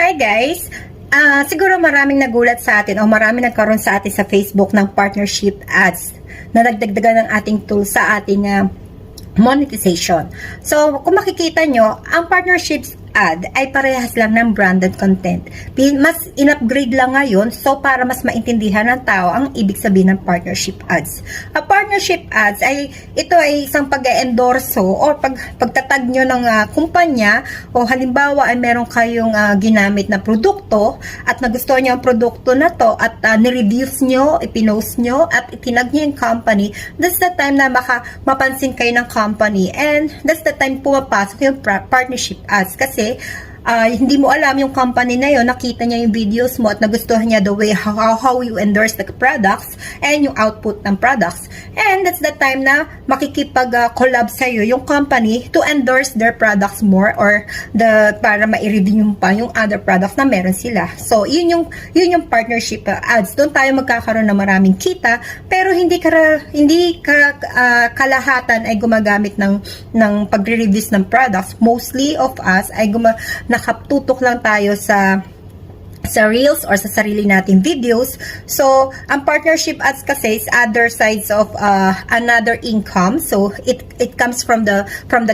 Hi guys! Siguro maraming nagulat sa atin o maraming nagkaroon sa atin sa Facebook ng partnership ads na nagdagdagan ng ating tool sa ating monetization. So, kung makikita nyo, ang partnerships ad ay parehas lang ng branded content. Mas in-upgrade lang ngayon so para mas maintindihan ng tao ang ibig sabihin ng partnership ads. A partnership ads ito ay isang pag-endorso o pagtatag nyo ng kumpanya o halimbawa ay meron kayong ginamit na produkto at nagustuhan nyo ang produkto na to at ni-reviews nyo, ipinost nyo at itinag nyo yung company. That's the time na mapansin kayo ng company and that's the time pumapasok yung partnership ads kasi hindi mo alam yung company na yun, nakita niya yung videos mo at nagustuhan niya the way how you endorse the products and yung output ng products. And that's the time na makikipag-collab sa'yo yung company to endorse their products more or para ma-review pa yung other products na meron sila. So, yun yung partnership ads. Doon tayo magkakaroon ng maraming kita pero hindi kalahatan ay gumagamit ng pagre-reviews ng products. Mostly of us ay nakatutok lang tayo sa reels or sa sarili nating videos. So, ang partnership ads kasi is other sides of another income. So, it comes from the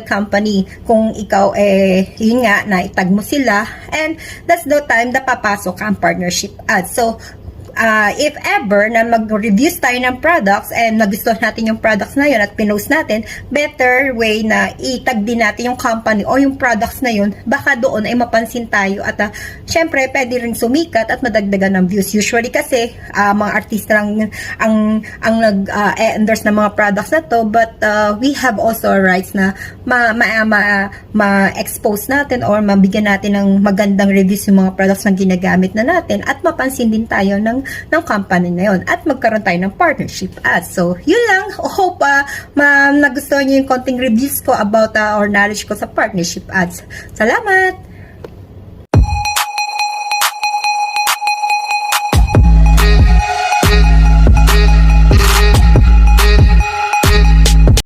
company. Kung ikaw yun nga, na itag mo sila and that's the time na papasok ang partnership ads. So, if ever na mag-reviews tayo ng products and nagustuhan natin yung products na yun at pinost natin, better way na itag din natin yung company o yung products na yun, baka doon ay mapansin tayo at syempre pwede rin sumikat at madagdagan ng views. Usually kasi mga artista lang ang nag-endorse ng mga products na to, but we have also rights na ma-expose natin or mabigyan natin ng magandang reviews yung mga products na ginagamit na natin at mapansin din tayo ng company na yun at magkaroon tayo ng partnership ads. So, yun lang. Hope nagustuhan niyo yung konting reviews ko about or knowledge ko sa partnership ads. Salamat!